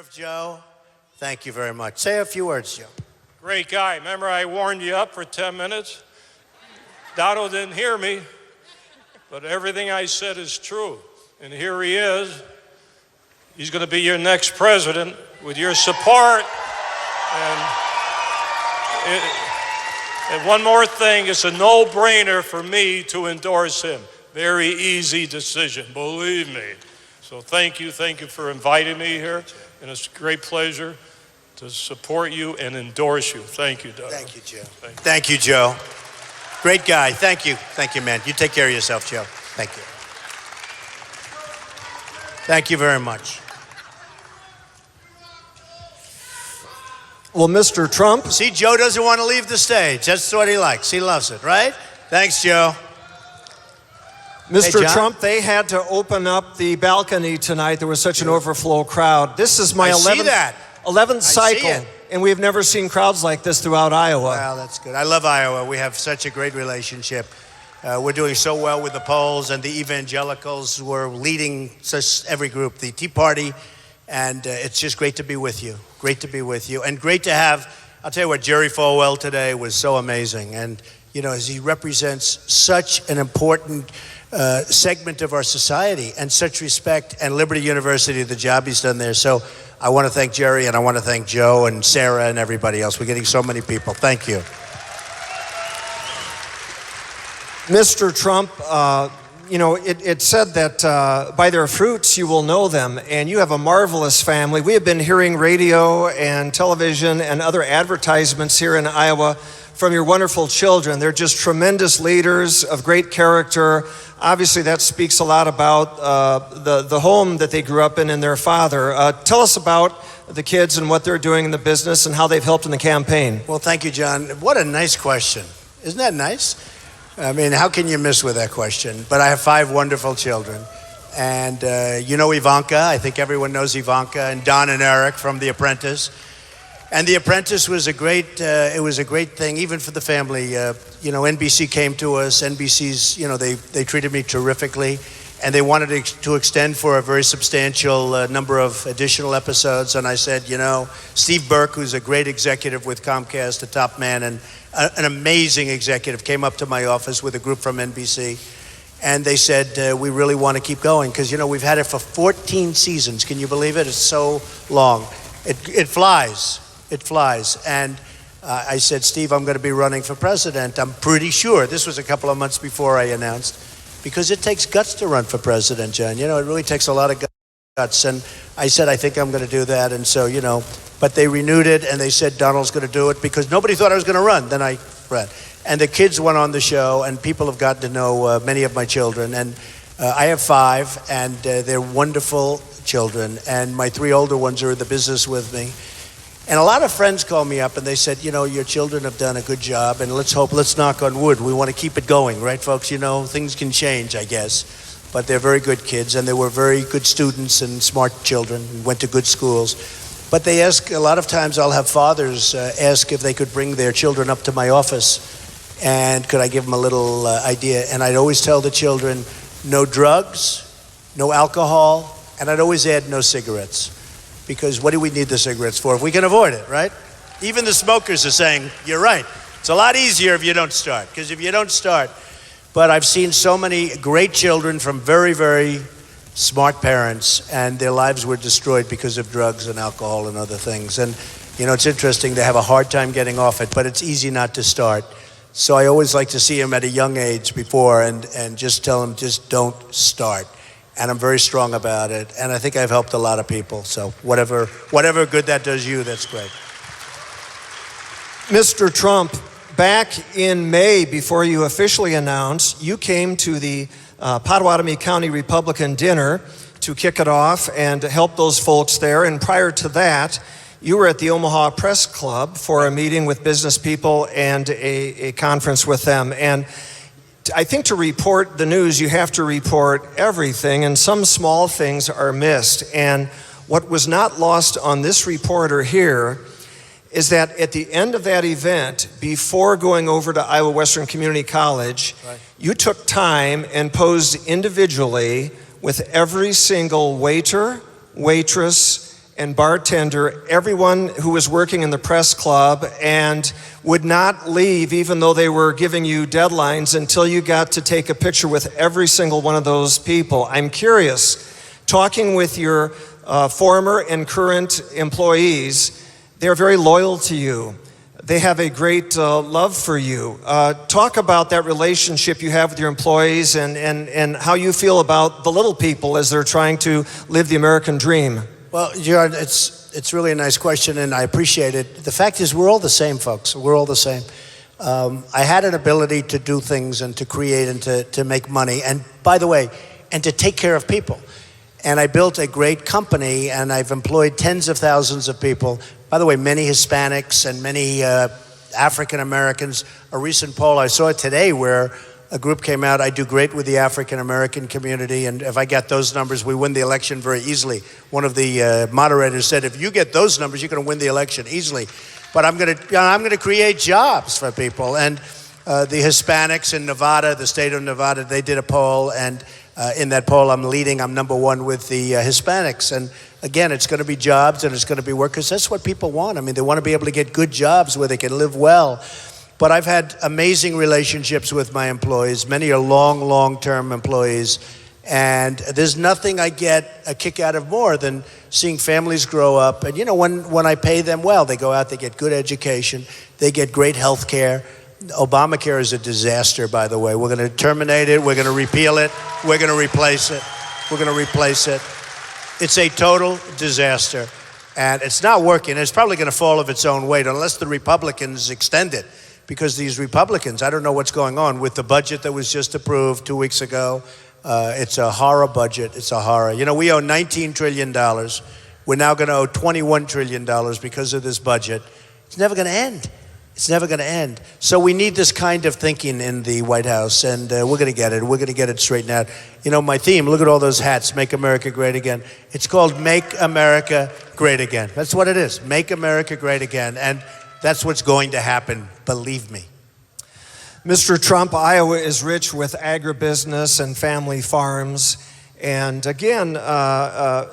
of Joe. Thank you very much. Say a few words, Joe. Great guy. Remember I warned you up for 10 minutes? Dotto didn't hear me, but everything I said is true. And here he is. He's going to be your next president with your support. And one more thing, it's a no-brainer for me to endorse him. Very easy decision, believe me. So thank you for inviting me here, and it's a great pleasure to support you and endorse you. Thank you, Doug. Thank you, Joe. Thank you, Joe. Great guy. Thank you, man. You take care of yourself, Joe. Thank you. Thank you very much. Well, Mr. Trump. See, Joe doesn't want to leave the stage. That's what he likes. He loves it, right? Thanks, Joe. Mr. Hey, Trump, they had to open up the balcony tonight. There was such an overflow crowd. This is my 11th cycle, and we have never seen crowds like this throughout Iowa. Well, that's good. I love Iowa. We have such a great relationship. We're doing so well with the polls, and the evangelicals were leading every group, the Tea Party, and it's just great to be with you. Great to be with you, and great to have, I'll tell you what, Jerry Falwell today was so amazing, and you know, as he represents such an important segment of our society and such respect, and Liberty University, the job he's done there. So I want to thank Jerry, and I want to thank Joe and Sarah and everybody else. We're getting so many people. Thank you. Mr. Trump, you know, it said that by their fruits you will know them, and you have a marvelous family. We have been hearing radio and television and other advertisements here in Iowa from your wonderful children. They're just tremendous leaders of great character. Obviously, that speaks a lot about the home that they grew up in and their father. Tell us about the kids and what they're doing in the business and how they've helped in the campaign. Well, thank you, John. What a nice question. Isn't that nice? I mean, how can you miss with that question? But I have 5 wonderful children. And you know Ivanka. I think everyone knows Ivanka, and Don and Eric from The Apprentice. And The Apprentice was a great, it was a great thing, even for the family. You know, NBC came to us. NBC's, you know, they treated me terrifically. And they wanted to extend for a very substantial number of additional episodes. And I said, you know, Steve Burke, who's a great executive with Comcast, a top man, and an amazing executive, came up to my office with a group from NBC. And they said, we really want to keep going. Because, you know, we've had it for 14 seasons. Can you believe it? It's so long. It flies. It flies. And I said, Steve, I'm going to be running for president. I'm pretty sure. This was a couple of months before I announced. Because it takes guts to run for president, John. You know, it really takes a lot of guts. And I said, I think I'm going to do that. And so, you know, but they renewed it, and they said Donald's going to do it because nobody thought I was going to run. Then I ran. And the kids went on the show, and people have gotten to know many of my children. And I have 5, and they're wonderful children. And my 3 older ones are in the business with me. And a lot of friends call me up and they said, you know, your children have done a good job, and let's knock on wood. We want to keep it going, right, folks? You know, things can change, I guess. But they're very good kids, and they were very good students and smart children, and went to good schools. But they ask, a lot of times I'll have fathers ask if they could bring their children up to my office, and could I give them a little idea? And I'd always tell the children, no drugs, no alcohol, and I'd always add no cigarettes. Because what do we need the cigarettes for if we can avoid it, right? Even the smokers are saying, you're right. It's a lot easier if you don't start, because if you don't start. But I've seen so many great children from very, very smart parents, and their lives were destroyed because of drugs and alcohol and other things. And, you know, it's interesting. They have a hard time getting off it, but it's easy not to start. So I always like to see them at a young age before and just tell them, just don't start. And I'm very strong about it. And I think I've helped a lot of people. So whatever good that does you, that's great. Mr. Trump, back in May, before you officially announced, you came to the Pottawatomie County Republican dinner to kick it off and to help those folks there. And prior to that, you were at the Omaha Press Club for a meeting with business people and a conference with them. And I think to report the news, you have to report everything, and some small things are missed. And what was not lost on this reporter here is that at the end of that event, before going over to Iowa Western Community College, right, you took time and posed individually with every single waiter, waitress, and bartender, everyone who was working in the press club, and would not leave even though they were giving you deadlines until you got to take a picture with every single one of those people. I'm curious, talking with your former and current employees, they're very loyal to you. They have a great love for you. Talk about that relationship you have with your employees and how you feel about the little people as they're trying to live the American dream. Well, Gerard, it's really a nice question, and I appreciate it. The fact is, we're all the same, folks. We're all the same. I had an ability to do things and to create and to make money, and by the way, and to take care of people. And I built a great company, and I've employed tens of thousands of people. By the way, many Hispanics and many African Americans. A recent poll, I saw it today, where a group came out, I do great with the African American community, and if I get those numbers, we win the election very easily. One of the moderators said, if you get those numbers, you're going to win the election easily. But I'm going to create jobs for people. And the Hispanics in Nevada, the state of Nevada, they did a poll, and in that poll, I'm leading. I'm number one with the Hispanics. And again, it's going to be jobs and it's going to be work, because that's what people want. I mean, they want to be able to get good jobs where they can live well. But I've had amazing relationships with my employees. Many are long-term employees. And there's nothing I get a kick out of more than seeing families grow up. And, you know, when I pay them well, they go out, they get good education, they get great health care. Obamacare is a disaster, by the way. We're going to terminate it. We're going to repeal it. We're going to replace it. We're going to replace it. It's a total disaster. And it's not working. It's probably going to fall of its own weight unless the Republicans extend it. Because these Republicans, I don't know what's going on with the budget that was just approved 2 weeks ago. It's a horror budget. It's a horror. You know, we owe $19 trillion. We're now going to owe $21 trillion because of this budget. It's never going to end. It's never going to end. So we need this kind of thinking in the White House, and we're going to get it. We're going to get it straightened out. You know, my theme, look at all those hats, Make America Great Again. It's called Make America Great Again. That's what it is, Make America Great Again. And that's what's going to happen, believe me. Mr. Trump, Iowa is rich with agribusiness and family farms. And again,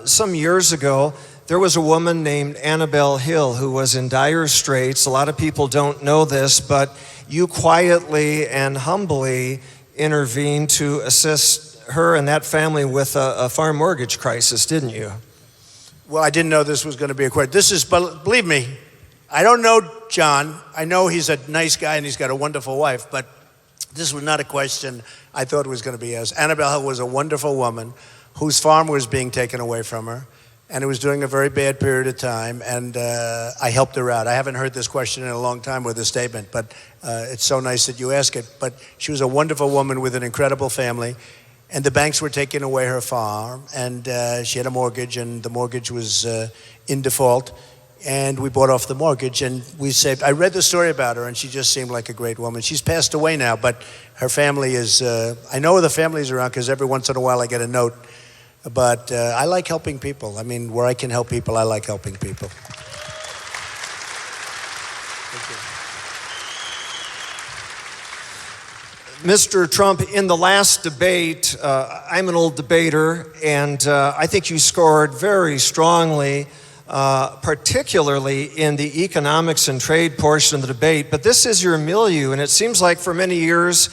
some years ago, there was a woman named Annabelle Hill who was in dire straits. A lot of people don't know this, but you quietly and humbly intervened to assist her and that family with a farm mortgage crisis, didn't you? Well, I didn't know this was going to be a question. This is, believe me, I don't know John. I know he's a nice guy and he's got a wonderful wife, but this was not a question I thought it was going to be asked. Annabelle Hill was a wonderful woman whose farm was being taken away from her, and it was during a very bad period of time, and I helped her out. I haven't heard this question in a long time with this statement, but it's so nice that you ask it. But she was a wonderful woman with an incredible family, and the banks were taking away her farm, and she had a mortgage, and the mortgage was in default, and we bought off the mortgage, and we saved. I read the story about her, and she just seemed like a great woman. She's passed away now, but her family is, I know the family's around because every once in a while I get a note. But I like helping people. I mean, where I can help people, I like helping people. Mr. Trump, in the last debate, I'm an old debater, and I think you scored very strongly, particularly in the economics and trade portion of the debate. But this is your milieu, and it seems like for many years,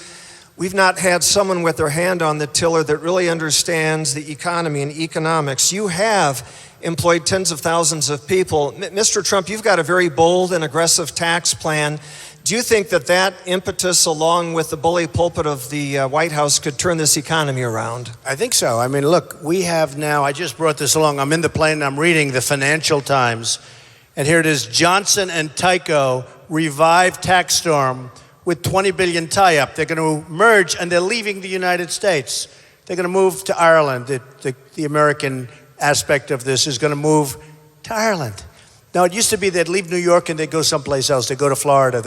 we've not had someone with their hand on the tiller that really understands the economy and economics. You have employed tens of thousands of people. Mr. Trump, you've got a very bold and aggressive tax plan. Do you think that that impetus, along with the bully pulpit of the White House, could turn this economy around? I think so. I mean, look, we have now, I just brought this along. I'm in the plane, I'm reading the Financial Times, and here it is, Johnson and Tyco revive tax storm with $20 billion tie-up. They're going to merge, and they're leaving the United States. They're going to move to Ireland. The American aspect of this is going to move to Ireland. Now, it used to be they'd leave New York and they'd go someplace else. They'd go to Florida.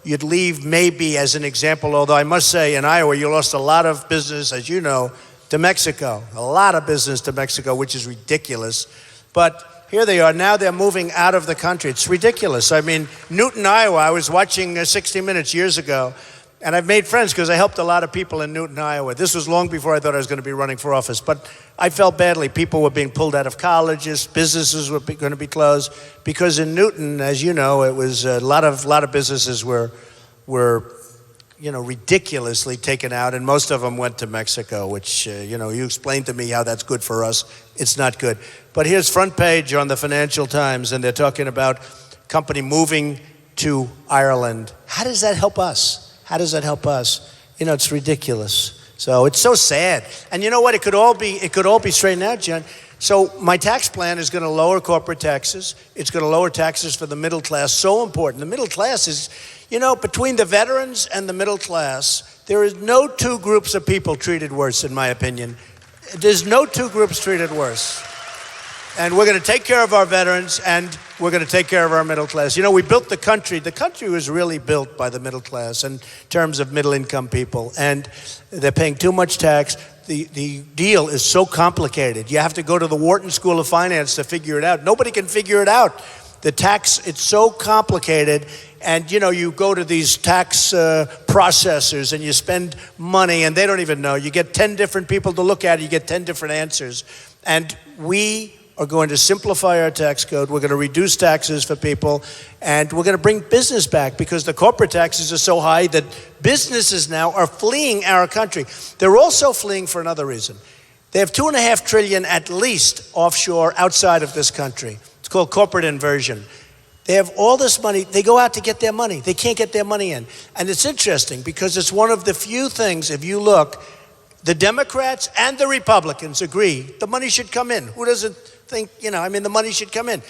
You'd leave maybe, as an example, although I must say in Iowa, you lost a lot of business, as you know, to Mexico. A lot of business to Mexico, which is ridiculous. But here they are. Now they're moving out of the country. It's ridiculous. I mean, Newton, Iowa, I was watching 60 Minutes years ago, And I've made friends because I helped a lot of people in Newton, Iowa. This was long before I thought I was going to be running for office. But I felt badly. People were being pulled out of colleges. Businesses were going to be closed. Because in Newton, as you know, it was a lot of businesses were ridiculously taken out. And most of them went to Mexico, which, you explained to me how that's good for us. It's not good. But here's front page on the Financial Times, and they're talking about company moving to Ireland. How does that help us? How does that help us? It's ridiculous. So it's so sad. And you know what? It could all be straightened out, John. So my tax plan is going to lower corporate taxes. It's going to lower taxes for the middle class. So important. The middle class is, between the veterans and the middle class, there is no two groups of people treated worse, in my opinion. There's no two groups treated worse. And we're going to take care of our veterans, and we're going to take care of our middle class. We built the country. The country was really built by the middle class in terms of middle-income people, and they're paying too much tax. The deal is so complicated. You have to go to the Wharton School of Finance to figure it out. Nobody can figure it out. The tax, it's so complicated, and you go to these tax processors and you spend money, and they don't even know. You get 10 different people to look at it. You get 10 different answers. And we are going to simplify our tax code. We're going to reduce taxes for people, and we're going to bring business back because the corporate taxes are so high that businesses now are fleeing our country. They're also fleeing for another reason. They have $2.5 trillion at least offshore outside of this country. It's called corporate inversion. They have all this money. They go out to get their money. They can't get their money in. And it's interesting because it's one of the few things, if you look, the Democrats and the Republicans agree the money should come in. Who doesn't think, the money should come in?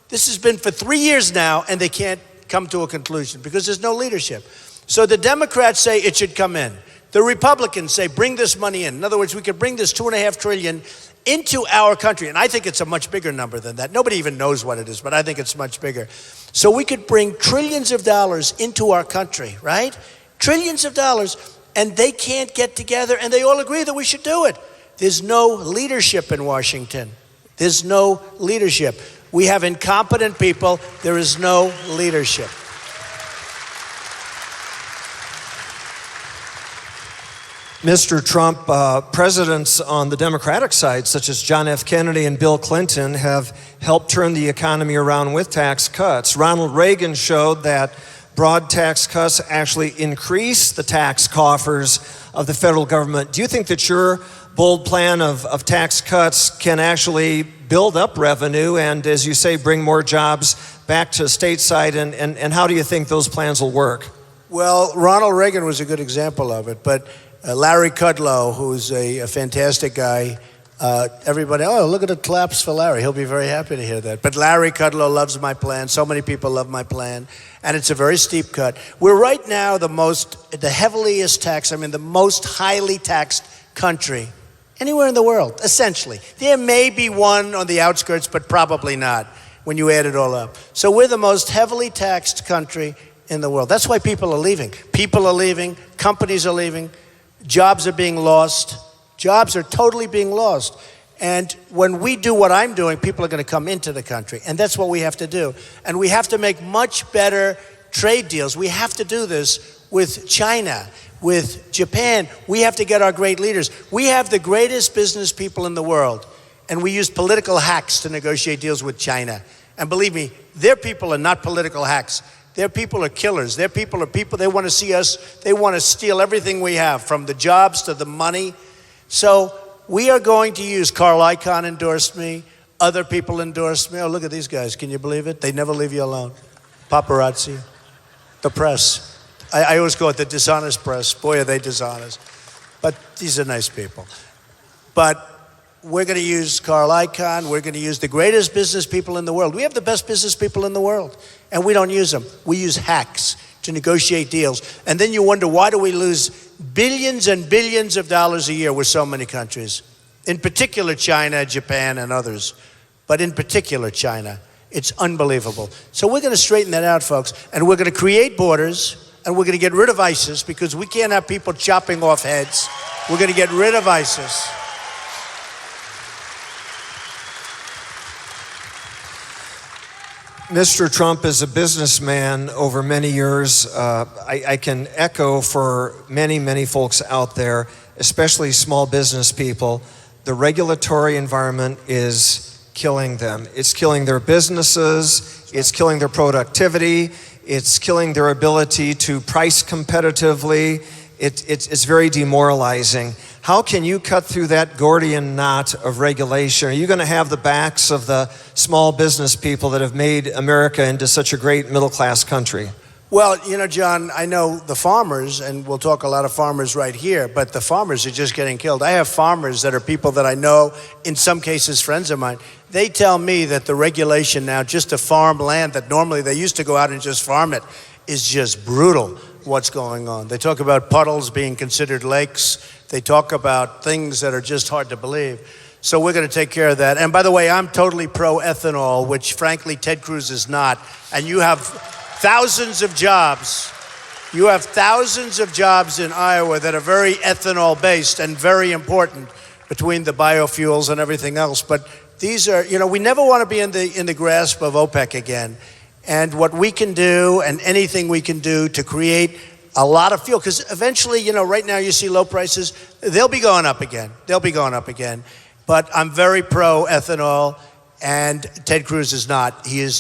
This has been for 3 years now, and they can't come to a conclusion because there's no leadership. So the Democrats say it should come in. The Republicans say bring this money in. In other words, we could bring this $2.5 trillion into our country. And I think it's a much bigger number than that. Nobody even knows what it is, but I think it's much bigger. So we could bring trillions of dollars into our country, right? Trillions of dollars. And they can't get together, and they all agree that we should do it. There's no leadership in Washington. There's no leadership. We have incompetent people. There is no leadership. Mr. Trump, presidents on the Democratic side, such as John F. Kennedy and Bill Clinton, have helped turn the economy around with tax cuts. Ronald Reagan showed that broad tax cuts actually increase the tax coffers of the federal government. Do you think that your bold plan of tax cuts can actually build up revenue and, as you say, bring more jobs back to stateside? And how do you think those plans will work? Well, Ronald Reagan was a good example of it, but Larry Kudlow, who's a fantastic guy, everybody, look at the claps for Larry. He'll be very happy to hear that. But Larry Kudlow loves my plan. So many people love my plan. And it's a very steep cut. We're right now the heaviest taxed, the most highly taxed country anywhere in the world, essentially. There may be one on the outskirts, but probably not when you add it all up. So we're the most heavily taxed country in the world. That's why people are leaving. People are leaving. Companies are leaving. Jobs are being lost. Jobs are totally being lost. And when we do what I'm doing, people are going to come into the country. And that's what we have to do. And we have to make much better trade deals. We have to do this with China, with Japan. We have to get our great leaders. We have the greatest business people in the world. And we use political hacks to negotiate deals with China. And believe me, their people are not political hacks. Their people are killers. Their people are people, they want to see us, they want to steal everything we have, from the jobs to the money. So we are going to use, Carl Icahn endorsed me, other people endorsed me. Oh, look at these guys. Can you believe it? They never leave you alone. Paparazzi, the press. I always call it the dishonest press. Boy, are they dishonest. But these are nice people. But we're going to use Carl Icahn. We're going to use the greatest business people in the world. We have the best business people in the world, and we don't use them. We use hacks to negotiate deals. And then you wonder, why do we lose billions and billions of dollars a year with so many countries? In particular, China, Japan, and others. But in particular, China. It's unbelievable. So we're going to straighten that out, folks. And we're going to create borders, and we're going to get rid of ISIS, because we can't have people chopping off heads. We're going to get rid of ISIS. Mr. Trump is a businessman over many years. I can echo for many, many folks out there, especially small business people, the regulatory environment is killing them. It's killing their businesses, it's killing their productivity, it's killing their ability to price competitively. It's very demoralizing. How can you cut through that Gordian knot of regulation? Are you going to have the backs of the small business people that have made America into such a great middle-class country? Well, you know, John, I know the farmers, and we'll talk a lot of farmers right here, but the farmers are just getting killed. I have farmers that are people that I know, in some cases friends of mine. They tell me that the regulation now just to farm land that normally they used to go out and just farm it is just brutal what's going on. They talk about puddles being considered lakes. They talk about things that are just hard to believe. So we're going to take care of that. And by the way, I'm totally pro-ethanol, which frankly Ted Cruz is not. And you have thousands of jobs. You have thousands of jobs in Iowa that are very ethanol-based and very important between the biofuels and everything else. But these are, you know, we never want to be in the grasp of OPEC again. And what we can do and anything we can do to create a lot of fuel, because eventually, you know, right now you see low prices, they'll be going up again. They'll be going up again. But I'm very pro-ethanol, and Ted Cruz is not. He is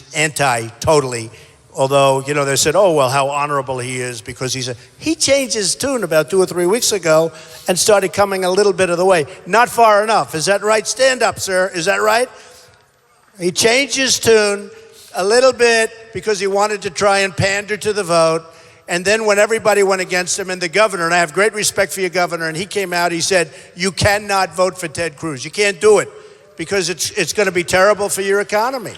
totally. Although, you know, they said, oh, well, how honorable he is because he changed his tune about 2 or 3 weeks ago and started coming a little bit of the way. Not far enough. Is that right? Stand up, sir. Is that right? He changed his tune a little bit because he wanted to try and pander to the vote. And then when everybody went against him, and the governor, and I have great respect for your governor, and he came out, he said, you cannot vote for Ted Cruz. You can't do it because it's going to be terrible for your economy.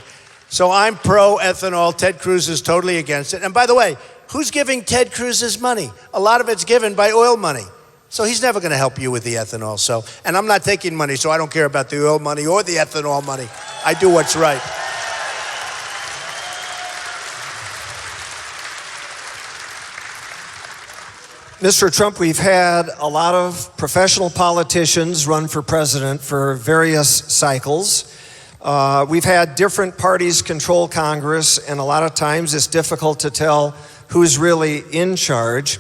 So I'm pro-ethanol. Ted Cruz is totally against it. And by the way, who's giving Ted Cruz his money? A lot of it's given by oil money. So he's never going to help you with the ethanol. So, and I'm not taking money, so I don't care about the oil money or the ethanol money. I do what's right. Mr. Trump, we've had a lot of professional politicians run for president for various cycles. We've had different parties control Congress, and a lot of times it's difficult to tell who's really in charge.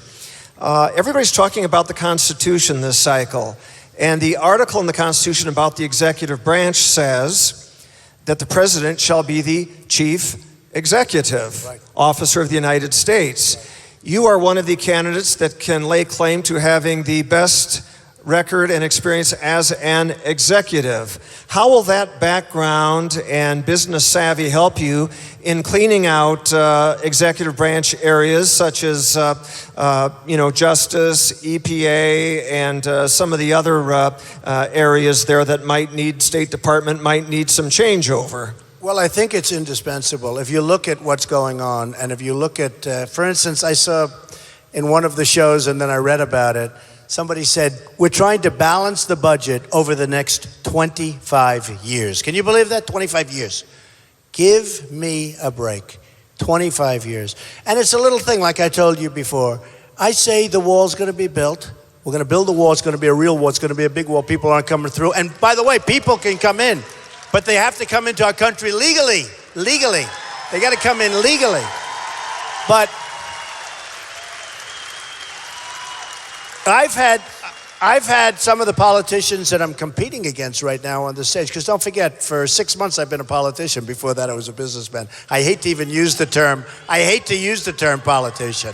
Everybody's talking about the Constitution this cycle, and the article in the Constitution about the executive branch says that the president shall be the chief executive officer of the United States. You are one of the candidates that can lay claim to having the best record and experience as an executive. How will that background and business savvy help you in cleaning out executive branch areas such as, justice, EPA, and some of the other areas there that might need, State Department might need some changeover? Well, I think it's indispensable. If you look at what's going on, and if you look at, for instance, I saw in one of the shows, and then I read about it, somebody said, we're trying to balance the budget over the next 25 years. Can you believe that? 25 years. Give me a break. 25 years. And it's a little thing, like I told you before. I say the wall's going to be built. We're going to build the wall. It's going to be a real wall. It's going to be a big wall. People aren't coming through. And by the way, people can come in, but they have to come into our country legally. Legally. They got to come in legally. But I've had some of the politicians that I'm competing against right now on the stage, because don't forget, for 6 months I've been a politician. Before that I was a businessman. I hate to even use the term. I hate to use the term politician.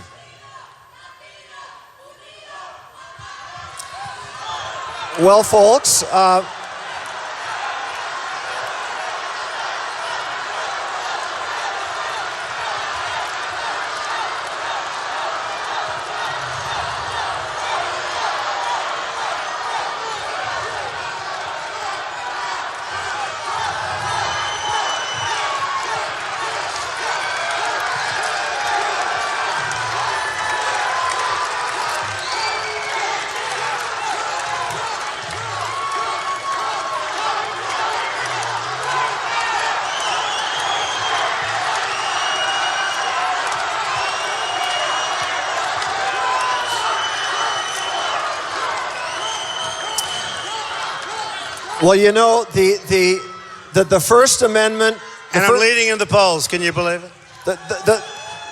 Well, folks, well, you know, the First Amendment And I'm leading in the polls. Can you believe it?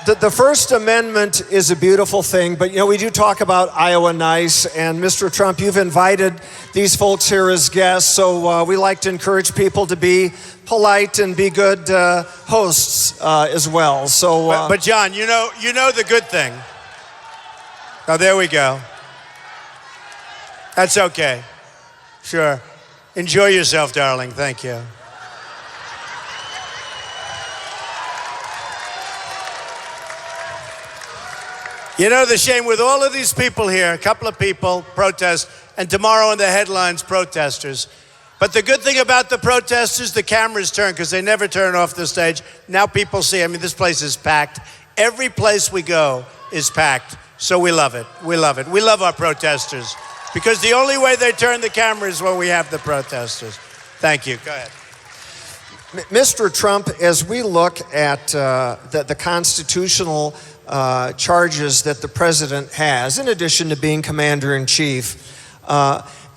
The First Amendment is a beautiful thing, but we do talk about Iowa nice, and Mr. Trump, you've invited these folks here as guests, so we like to encourage people to be polite and be good hosts as well. So, but John, you know the good thing. Oh, there we go. That's okay. Sure. Enjoy yourself, darling. Thank you. You know the shame with all of these people here, a couple of people protest, and tomorrow in the headlines, protesters. But the good thing about the protesters, the cameras turn because they never turn off the stage. Now people see, this place is packed. Every place we go is packed. So we love it. We love it. We love our protesters because the only way they turn the camera is when we have the protesters. Thank you. Go ahead. Mr. Trump, as we look at the constitutional charges that the president has, in addition to being commander-in-chief,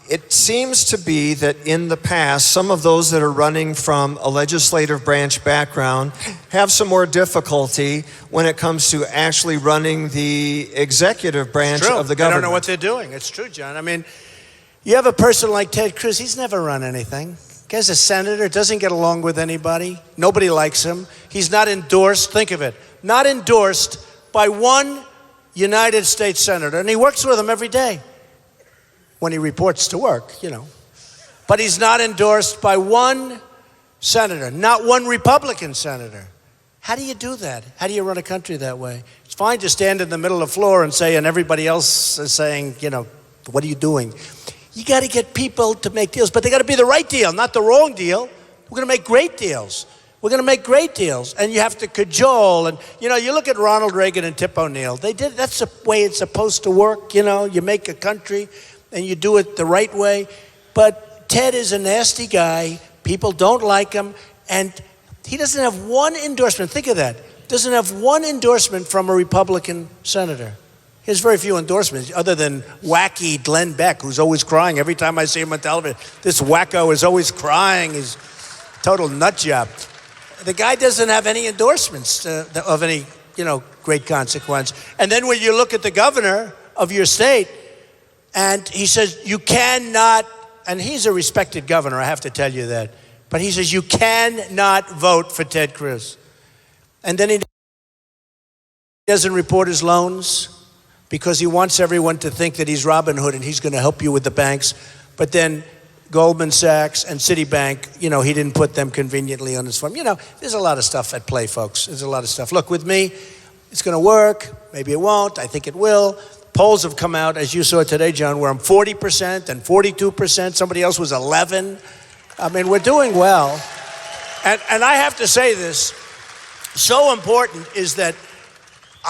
it seems to be that in the past, some of those that are running from a legislative branch background have some more difficulty when it comes to actually running the executive branch of the government. They don't know what they're doing. It's true, John. You have a person like Ted Cruz. He's never run anything. Guy's a senator, doesn't get along with anybody. Nobody likes him. He's not endorsed. Think of it. Not endorsed by one United States senator, and he works with them every day when he reports to work, But he's not endorsed by one senator, not one Republican senator. How do you do that? How do you run a country that way? It's fine to stand in the middle of the floor and say, and everybody else is saying, what are you doing? You got to get people to make deals, but they got to be the right deal, not the wrong deal. We're going to make great deals. We're going to make great deals, and you have to cajole. And you look at Ronald Reagan and Tip O'Neill. They did. That's the way it's supposed to work. You make a country, and you do it the right way. But Ted is a nasty guy. People don't like him, and he doesn't have one endorsement. Think of that. Doesn't have one endorsement from a Republican senator. He has very few endorsements, other than wacky Glenn Beck, who's always crying every time I see him on television. This wacko is always crying. He's a total nut job. The guy doesn't have any endorsements of any, great consequence. And then when you look at the governor of your state, and he says, you cannot, and he's a respected governor, I have to tell you that, but he says, you cannot vote for Ted Cruz. And then he doesn't report his loans because he wants everyone to think that he's Robin Hood and he's going to help you with the banks. But then Goldman Sachs and Citibank, he didn't put them conveniently on his form. There's a lot of stuff at play, folks. There's a lot of stuff. Look, with me, it's going to work. Maybe it won't. I think it will. Polls have come out, as you saw today, John, where I'm 40% and 42%. Somebody else was 11. We're doing well. And I have to say this, so important is that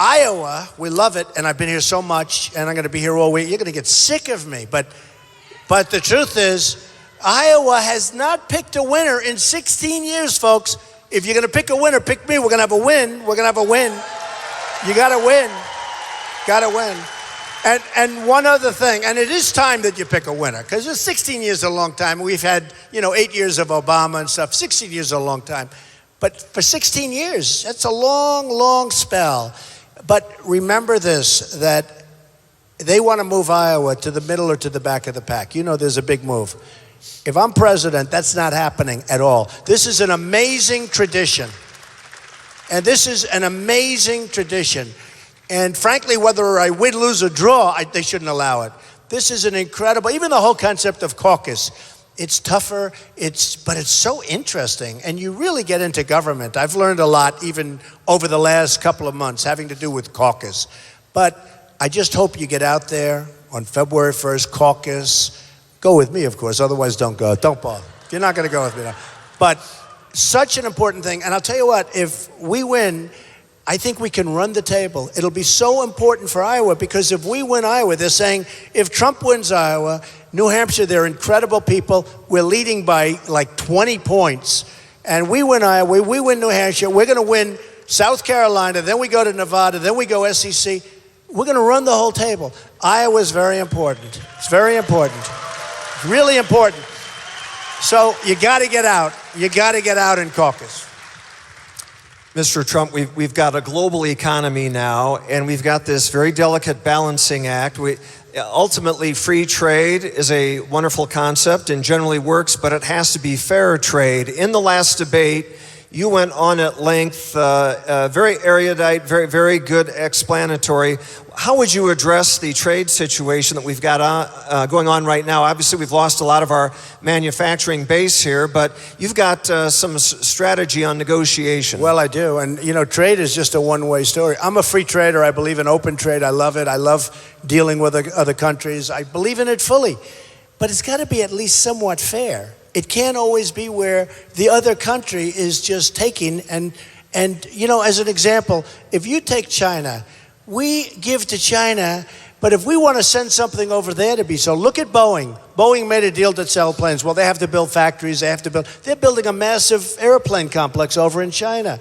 Iowa, we love it, and I've been here so much, and I'm going to be here all week. You're going to get sick of me. But the truth is, Iowa has not picked a winner in 16 years, folks. If you're going to pick a winner, pick me. We're going to have a win. We're going to have a win. You got to win. Got to win. And one other thing, and it is time that you pick a winner, because 16 years is a long time. We've had, 8 years of Obama and stuff. 16 years is a long time. But for 16 years, that's a long, long spell. But remember this, that they want to move Iowa to the middle or to the back of the pack. There's a big move. If I'm president, that's not happening at all. This is an amazing tradition. And this is an amazing tradition. And frankly, whether I win, lose, or draw, they shouldn't allow it. This is an incredible, even the whole concept of caucus. It's tougher, but it's so interesting. And you really get into government. I've learned a lot even over the last couple of months having to do with caucus. But I just hope you get out there on February 1st, caucus. Go with me, of course. Otherwise, don't go. Don't bother. You're not going to go with me now. But such an important thing. And I'll tell you what, if we win, I think we can run the table. It'll be so important for Iowa, because if we win Iowa, they're saying if Trump wins Iowa, New Hampshire, they're incredible people. We're leading by like 20 points. And we win Iowa, we win New Hampshire, we're going to win South Carolina, then we go to Nevada, then we go SEC. We're going to run the whole table. Iowa is very important. It's very important. It's really important. So you got to get out. You got to get out in caucus. Mr. Trump, we've got a global economy now, and we've got this very delicate balancing act. Ultimately, free trade is a wonderful concept and generally works, but it has to be fair trade. In the last debate, you went on at length, very erudite, very good explanatory. How would you address the trade situation that we've got going on right now? Obviously, we've lost a lot of our manufacturing base here, but you've got some strategy on negotiation. Well, I do. And, trade is just a one-way story. I'm a free trader. I believe in open trade. I love it. I love dealing with other countries. I believe in it fully. But it's got to be at least somewhat fair. It can't always be where the other country is just taking and as an example, if you take China, we give to China, but if we want to send something over there to be sold, look at Boeing. Boeing made a deal to sell planes. Well, they have to build factories. They're building a massive airplane complex over in China.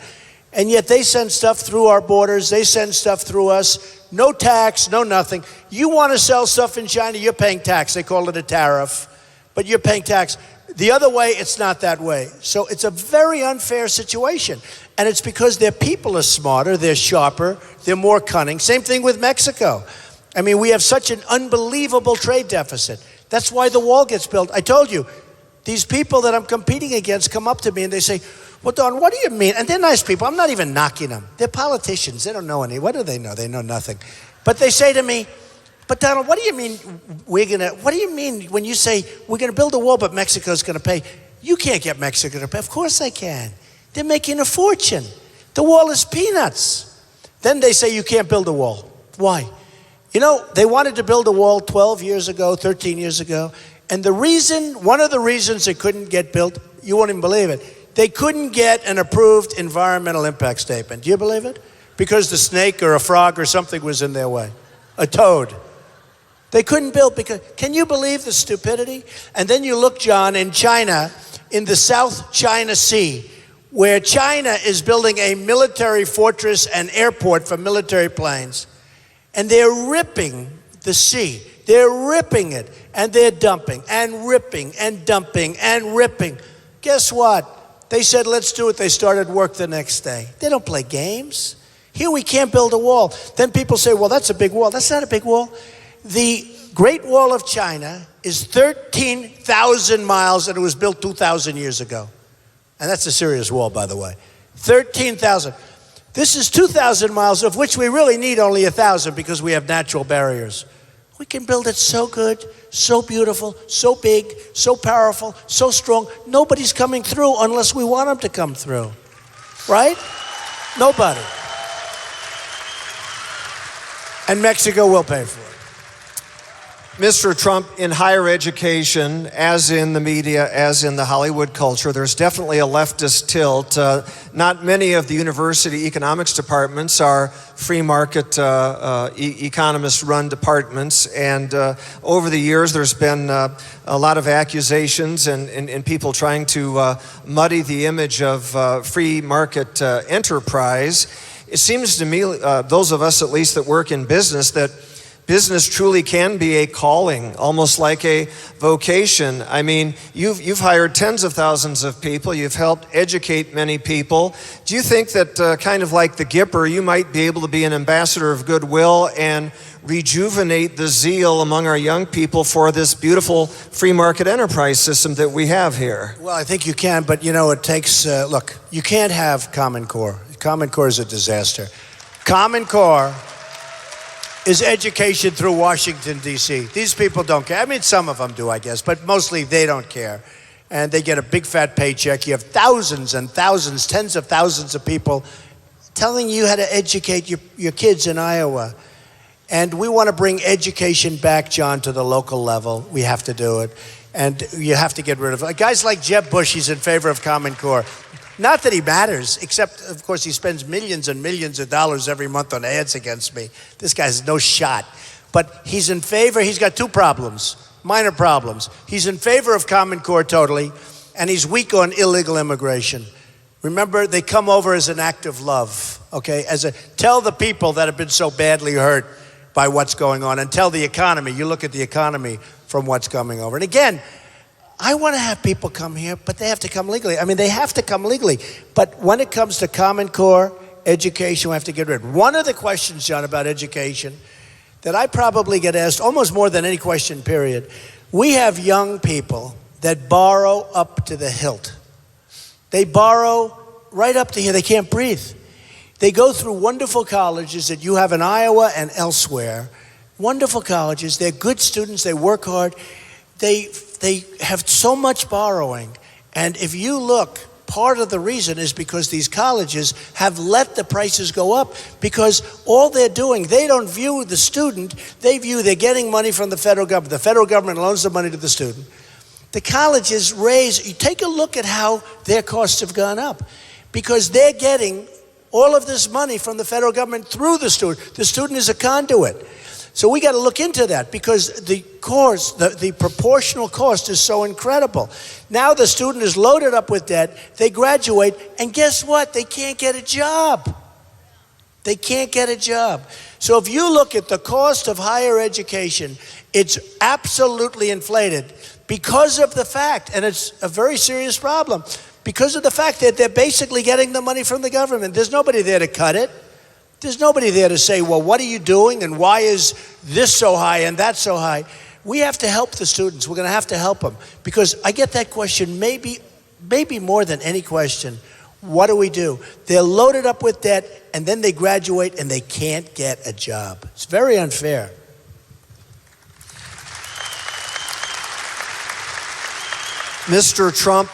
And yet they send stuff through our borders. They send stuff through us. No tax, no nothing. You want to sell stuff in China, you're paying tax. They call it a tariff, but you're paying tax. The other way, it's not that way. So it's a very unfair situation. And it's because their people are smarter, they're sharper, they're more cunning. Same thing with Mexico. I mean, we have such an unbelievable trade deficit. That's why the wall gets built. I told you, these people that I'm competing against come up to me and they say, well, Don, what do you mean? And they're nice people. I'm not even knocking them. They're politicians. They don't know any. What do they know? They know nothing. But they say to me, but Donald, what do you mean what do you mean when you say we're going to build a wall, but Mexico's going to pay? You can't get Mexico to pay. Of course I can. They're making a fortune. The wall is peanuts. Then they say you can't build a wall. Why? They wanted to build a wall 12 years ago, 13 years ago. And one of the reasons it couldn't get built, you won't even believe it, they couldn't get an approved environmental impact statement. Do you believe it? Because the snake or a frog or something was in their way. A toad. They couldn't build because, can you believe the stupidity? And then you look, John, in China, in the South China Sea, where China is building a military fortress and airport for military planes, and they're ripping the sea. They're ripping it, and they're dumping, and ripping, and dumping, and ripping. Guess what? They said, let's do it. They started work the next day. They don't play games. Here we can't build a wall. Then people say, well, that's a big wall. That's not a big wall. The Great Wall of China is 13,000 miles, and it was built 2,000 years ago. And that's a serious wall, by the way. 13,000. This is 2,000 miles, of which we really need only 1,000 because we have natural barriers. We can build it so good, so beautiful, so big, so powerful, so strong. Nobody's coming through unless we want them to come through. Right? Nobody. And Mexico will pay for it. Mr. Trump, in higher education, as in the media, as in the Hollywood culture, there's definitely a leftist tilt. Not many of the university economics departments are free market economist-run departments. And over the years, there's been a lot of accusations and people trying to muddy the image of free market enterprise. It seems to me, those of us at least that work in business, that business truly can be a calling, almost like a vocation. I mean, you've hired tens of thousands of people. You've helped educate many people. Do you think that kind of like the Gipper, you might be able to be an ambassador of goodwill and rejuvenate the zeal among our young people for this beautiful free market enterprise system that we have here? Well, I think you can, but it takes, look, you can't have Common Core. Common Core is a disaster. Common Core is education through Washington, D.C. These people don't care. I mean, some of them do, I guess, but mostly they don't care. And they get a big fat paycheck. You have thousands and thousands, tens of thousands of people telling you how to educate your kids in Iowa. And we want to bring education back, John, to the local level. We have to do it. And you have to get rid of it. Guys like Jeb Bush, he's in favor of Common Core. Not that he matters, except, of course, he spends millions and millions of dollars every month on ads against me. This guy's no shot. But he's in favor. He's got two problems, minor problems. He's in favor of Common Core totally, and he's weak on illegal immigration. Remember, they come over as an act of love, okay? Tell the people that have been so badly hurt by what's going on, and tell the economy. You look at the economy from what's coming over. And again, I want to have people come here, but they have to come legally. I mean, they have to come legally. But when it comes to Common Core education, we have to get rid of it. One of the questions, John, about education that I probably get asked almost more than any question, period. We have young people that borrow up to the hilt. They borrow right up to here. They can't breathe. They go through wonderful colleges that you have in Iowa and elsewhere. Wonderful colleges. They're good students. They work hard. They have so much borrowing. And if you look, part of the reason is because these colleges have let the prices go up, because all they're doing, they don't view the student, they view they're getting money from the federal government. The federal government loans the money to the student. The colleges you take a look at how their costs have gone up, because they're getting all of this money from the federal government through the student. The student is a conduit. So we got to look into that, because the cost, the proportional cost is so incredible. Now the student is loaded up with debt, they graduate, and guess what? They can't get a job. They can't get a job. So if you look at the cost of higher education, it's absolutely inflated because of the fact, and it's a very serious problem, because of the fact that they're basically getting the money from the government. There's nobody there to cut it. There's nobody there to say, well, what are you doing and why is this so high and that so high? We have to help the students. We're going to have to help them, because I get that question maybe more than any question. What do? They're loaded up with debt, and then they graduate and they can't get a job. It's very unfair. Mr. Trump,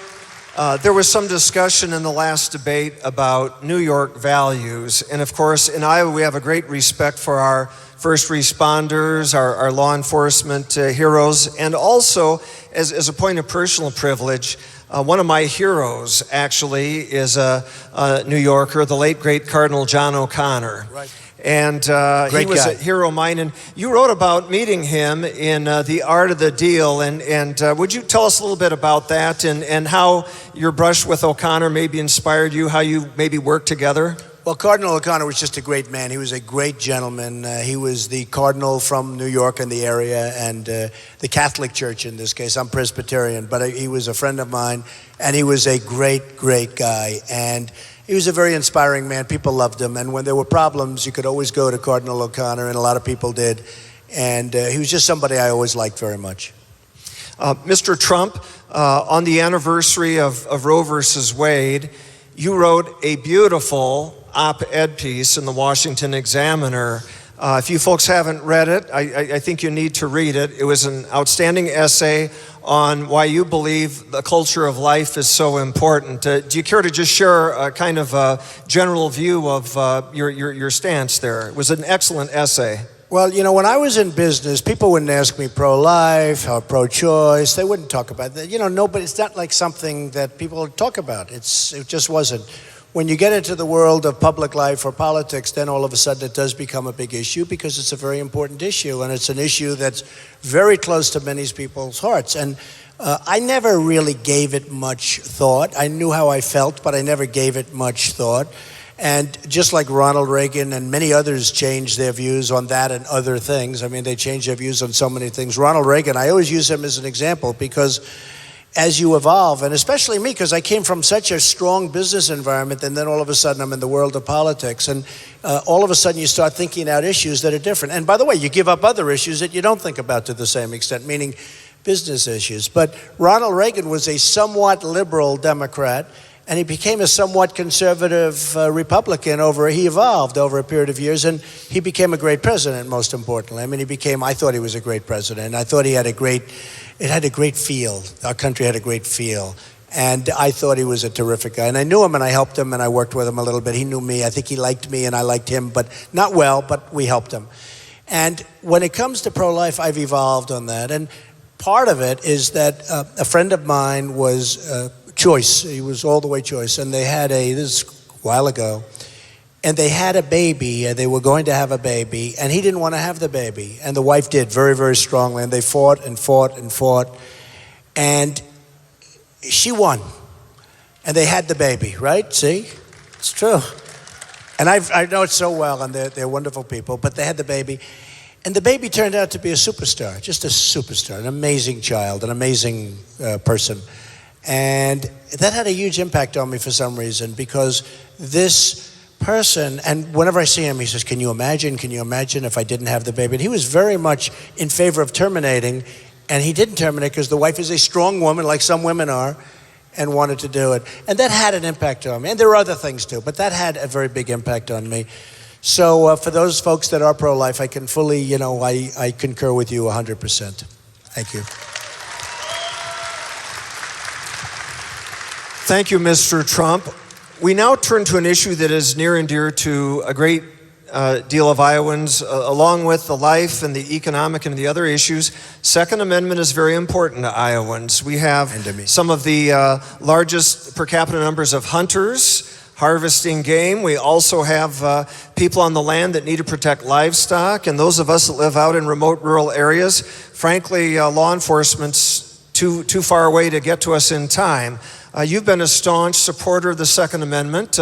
there was some discussion in the last debate about New York values. And of course, in Iowa, we have a great respect for our first responders, our law enforcement heroes. And also, as a point of personal privilege, one of my heroes actually is a New Yorker, the late, great Cardinal John O'Connor. Right. And he was a hero of mine. And you wrote about meeting him in The Art of the Deal. And would you tell us a little bit about that and how your brush with O'Connor maybe inspired you, how you maybe worked together? Well, Cardinal O'Connor was just a great man. He was a great gentleman. He was the cardinal from New York and the area, and the Catholic Church in this case. I'm Presbyterian, but he was a friend of mine, and he was a great, great guy. And he was a very inspiring man. People loved him. And when there were problems, you could always go to Cardinal O'Connor, and a lot of people did. And he was just somebody I always liked very much. Mr. Trump, on the anniversary of Roe versus Wade, you wrote a beautiful op-ed piece in the Washington Examiner. If you folks haven't read it, I think you need to read it. It was an outstanding essay on why you believe the culture of life is so important. Do you care to just share a kind of a general view of your stance there? It was an excellent essay. Well, you know, when I was in business, people wouldn't ask me pro-life or pro-choice. They wouldn't talk about that. You know, nobody, it's not like something that people talk about. It just wasn't. When you get into the world of public life or politics, then all of a sudden it does become a big issue, because it's a very important issue, and it's an issue that's very close to many people's hearts. And I never really gave it much thought. I knew how I felt, but I never gave it much thought. And just like Ronald Reagan and many others changed their views on that and other things, I mean, they changed their views on so many things. Ronald Reagan, I always use him as an example, because as you evolve, and especially me, because I came from such a strong business environment, and then all of a sudden I'm in the world of politics, and all of a sudden you start thinking out issues that are different. And by the way, you give up other issues that you don't think about to the same extent, meaning business issues. But Ronald Reagan was a somewhat liberal Democrat, and he became a somewhat conservative Republican he evolved over a period of years, and he became a great president, most importantly. I mean, I thought he was a great president. I thought it had a great feel. Our country had a great feel. And I thought he was a terrific guy. And I knew him, and I helped him, and I worked with him a little bit. He knew me. I think he liked me, and I liked him, but not well, but we helped him. And when it comes to pro-life, I've evolved on that. And part of it is that a friend of mine was choice. He was all the way choice. And they had this is a while ago, and they had a baby. They were going to have a baby, and he didn't want to have the baby. And the wife did very, very strongly. And they fought and fought and fought. And she won. And they had the baby, right? See? It's true. And I know it so well, and they're wonderful people, but they had the baby. And the baby turned out to be a superstar, just a superstar, an amazing child, an amazing person. And that had a huge impact on me for some reason, because this person, and whenever I see him, he says, can you imagine if I didn't have the baby? And he was very much in favor of terminating, and he didn't terminate because the wife is a strong woman, like some women are, and wanted to do it. And that had an impact on me. And there are other things too, but that had a very big impact on me. So for those folks that are pro-life, I can fully, I concur with you 100%. Thank you. Thank you, Mr. Trump. We now turn to an issue that is near and dear to a great deal of Iowans, along with the life and the economic and the other issues. Second Amendment is very important to Iowans. We have some of the largest per capita numbers of hunters harvesting game. We also have people on the land that need to protect livestock, and those of us that live out in remote rural areas. Frankly, law enforcement's too far away to get to us in time. You've been a staunch supporter of the Second Amendment,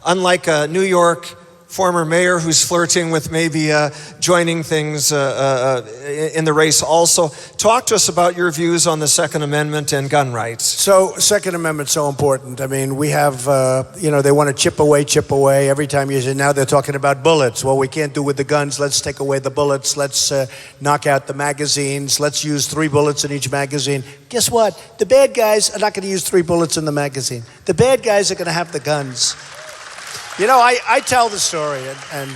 unlike a New York former mayor who's flirting with maybe joining things in the race also. Talk to us about your views on the Second Amendment and gun rights. So, Second Amendment's so important. I mean, we have, they want to chip away. Every time you say, now they're talking about bullets. Well, we can't do with the guns. Let's take away the bullets. Let's knock out the magazines. Let's use 3 bullets in each magazine. Guess what? The bad guys are not going to use 3 bullets in the magazine. The bad guys are going to have the guns. I tell the story, and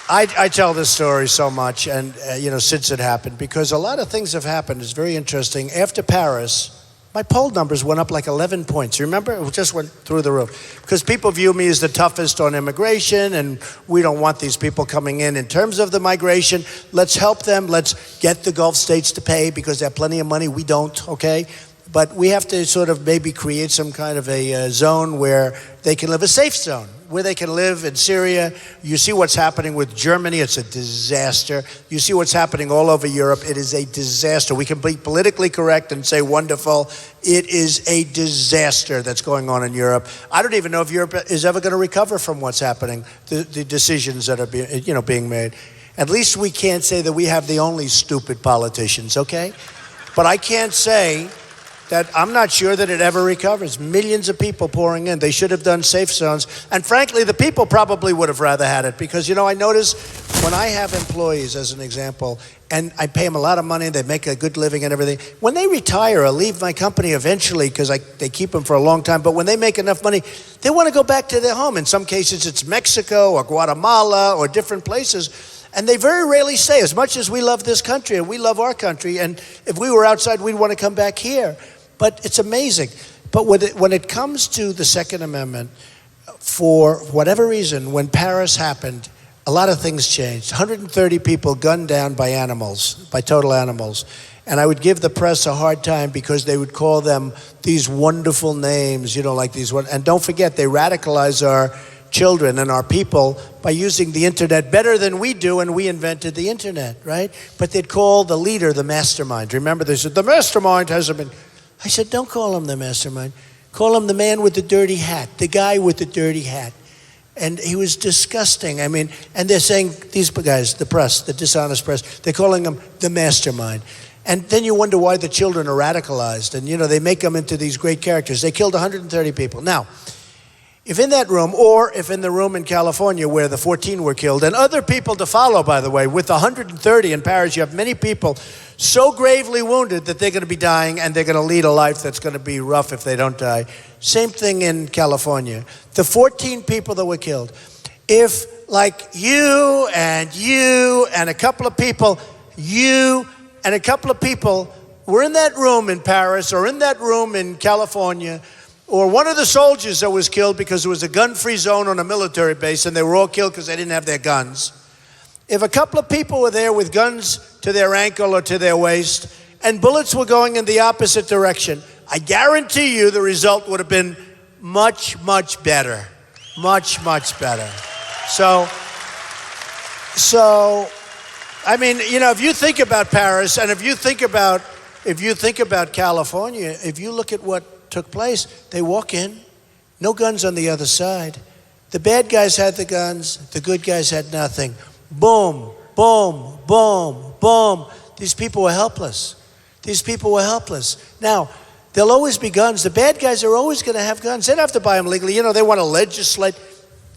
I tell this story so much, and since it happened, because a lot of things have happened. It's very interesting. After Paris, my poll numbers went up like 11 points. You remember? It just went through the roof. Because people view me as the toughest on immigration, and we don't want these people coming in terms of the migration. Let's help them. Let's get the Gulf states to pay because they have plenty of money. We don't, okay? But we have to sort of maybe create some kind of a zone where they can live, a safe zone, where they can live in Syria. You see what's happening with Germany. It's a disaster. You see what's happening all over Europe. It is a disaster. We can be politically correct and say wonderful. It is a disaster that's going on in Europe. I don't even know if Europe is ever going to recover from what's happening, the decisions that are being made. At least we can't say that we have the only stupid politicians, okay? But I can't say that I'm not sure that it ever recovers. Millions of people pouring in. They should have done safe zones. And frankly, the people probably would have rather had it because, I notice when I have employees, as an example, and I pay them a lot of money, they make a good living and everything, when they retire or leave my company eventually, because they keep them for a long time, but when they make enough money, they want to go back to their home. In some cases, it's Mexico or Guatemala or different places. And they very rarely say, as much as we love this country and we love our country, and if we were outside, we'd want to come back here. But it's amazing. But when it comes to the Second Amendment, for whatever reason, when Paris happened, a lot of things changed. 130 people gunned down by animals, by total animals. And I would give the press a hard time because they would call them these wonderful names, like these ones. And don't forget, they radicalize our children and our people by using the internet better than we do, and we invented the internet, right? But they'd call the leader the mastermind. Remember, they said, the mastermind hasn't been... I said, don't call him the mastermind. Call him the man with the dirty hat, the guy with the dirty hat. And he was disgusting. I mean, and they're saying, these guys, the press, the dishonest press, they're calling him the mastermind. And then you wonder why the children are radicalized. And, they make them into these great characters. They killed 130 people. Now, if in that room, or if in the room in California where the 14 were killed, and other people to follow, by the way, with 130 in Paris, you have many people so gravely wounded that they're going to be dying and they're going to lead a life that's going to be rough if they don't die. Same thing in California. The 14 people that were killed, if like you and a couple of people, were in that room in Paris or in that room in California, or one of the soldiers that was killed because it was a gun-free zone on a military base and they were all killed because they didn't have their guns. If a couple of people were there with guns to their ankle or to their waist and bullets were going in the opposite direction, I guarantee you the result would have been much, much better. Much, much better. So, I mean, if you think about Paris and if you think about California, if you look at what took place, they walk in, no guns on the other side. The bad guys had the guns, the good guys had nothing. Boom, boom, boom, boom. These people were helpless. These people were helpless. Now, there'll always be guns. The bad guys are always going to have guns. They don't have to buy them legally. You know, they want to legislate.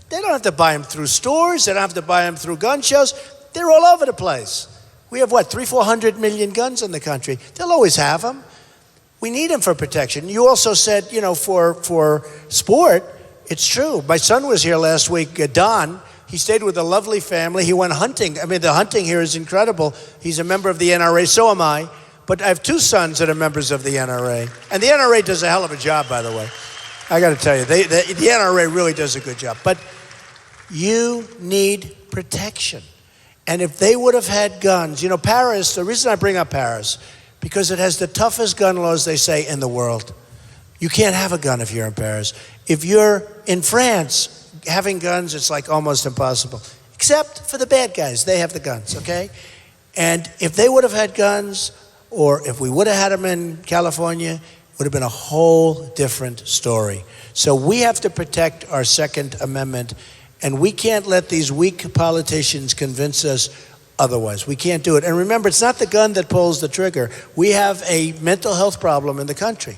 They don't have to buy them through stores. They don't have to buy them through gun shows. They're all over the place. We have, 300-400 million guns in the country. They'll always have them. We need them for protection. You also said, for sport, it's true. My son was here last week, Don. He stayed with a lovely family. He went hunting. I mean, the hunting here is incredible. He's a member of the NRA, so am I. But I have two sons that are members of the NRA. And the NRA does a hell of a job, by the way. I got to tell you, the NRA really does a good job. But you need protection. And if they would have had guns, Paris, the reason I bring up Paris, because it has the toughest gun laws, they say, in the world. You can't have a gun if you're in Paris. If you're in France, having guns, it's like almost impossible. Except for the bad guys. They have the guns, okay? And if they would have had guns, or if we would have had them in California, it would have been a whole different story. So we have to protect our Second Amendment, and we can't let these weak politicians convince us otherwise. We can't do it. And remember, it's not the gun that pulls the trigger. We have a mental health problem in the country.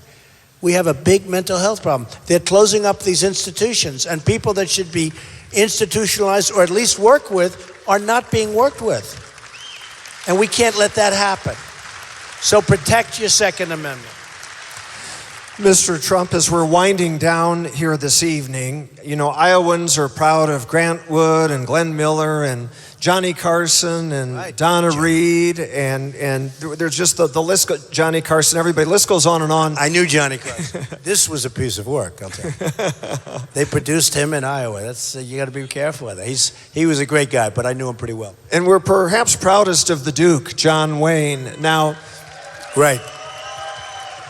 We have a big mental health problem. They're closing up these institutions, and people that should be institutionalized or at least worked with are not being worked with. And we can't let that happen. So protect your Second Amendment. Mr. Trump, as we're winding down here this evening, Iowans are proud of Grant Wood and Glenn Miller and Johnny Carson and right. Donna Reed and there's just the list, Johnny Carson, everybody, the list goes on and on. I knew Johnny Carson. This was a piece of work, I'll tell you. They produced him in Iowa. That's you got to be careful with it. He was a great guy, but I knew him pretty well. And we're perhaps proudest of the Duke, John Wayne. Now, right.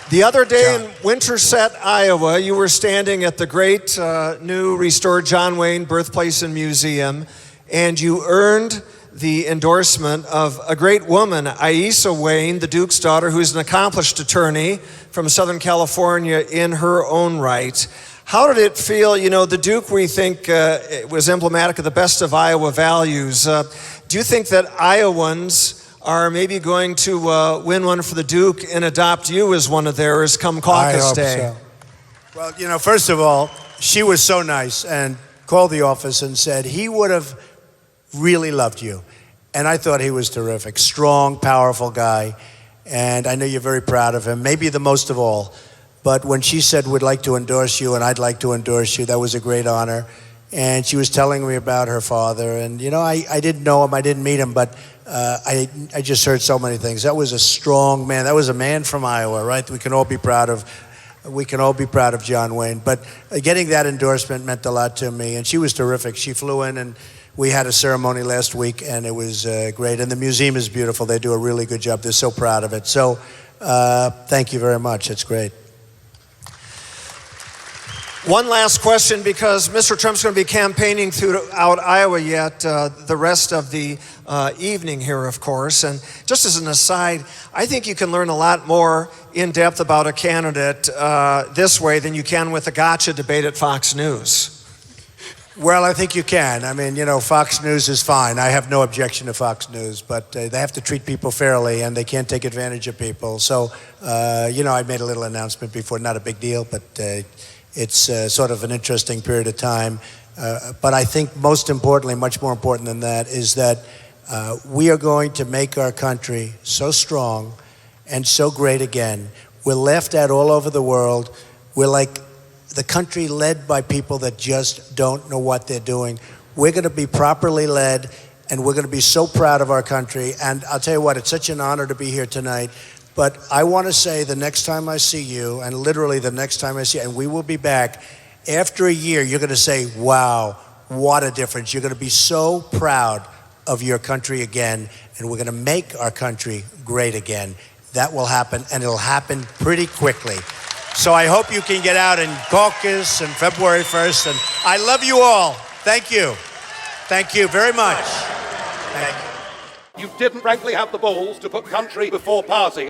The other day in Winterset, Iowa, you were standing at the great new restored John Wayne Birthplace and Museum, and you earned the endorsement of a great woman, Aisa Wayne, the Duke's daughter, who's an accomplished attorney from Southern California in her own right. How did it feel? The Duke, we think, was emblematic of the best of Iowa values. Do you think that Iowans are maybe going to win one for the Duke and adopt you as one of theirs come caucus day? So. Well, first of all, she was so nice and called the office and said he would have really loved you. And I thought he was terrific. Strong, powerful guy. And I know you're very proud of him, maybe the most of all. But when she said, we'd like to endorse you and I'd like to endorse you, that was a great honor. And she was telling me about her father. And, I didn't know him, I didn't meet him, but I just heard so many things. That was a strong man. That was a man from Iowa, right? We can all be proud of John Wayne. But getting that endorsement meant a lot to me. And she was terrific. She flew in and we had a ceremony last week and it was great. And the museum is beautiful. They do a really good job. They're so proud of it. So thank you very much. It's great. One last question, because Mr. Trump's going to be campaigning throughout Iowa yet the rest of the evening here, of course. And just as an aside, I think you can learn a lot more in depth about a candidate this way than you can with a gotcha debate at Fox News. Well, I think you can. I mean, Fox News is fine. I have no objection to Fox News, but they have to treat people fairly and they can't take advantage of people. So, I made a little announcement before, not a big deal, but it's sort of an interesting period of time. But I think most importantly, much more important than that, is that we are going to make our country so strong and so great again. We're laughed at all over the world. We're like the country led by people that just don't know what they're doing. We're going to be properly led, and we're going to be so proud of our country. And I'll tell you what, it's such an honor to be here tonight. But I want to say the next time I see you, and literally the next time I see you, and we will be back, after a year, you're going to say, wow, what a difference. You're going to be so proud of your country again, and we're going to make our country great again. That will happen, and it'll happen pretty quickly. So I hope you can get out and caucus on February 1st, and I love you all. Thank you. Thank you very much. Thank you. You didn't frankly have the balls to put country before party.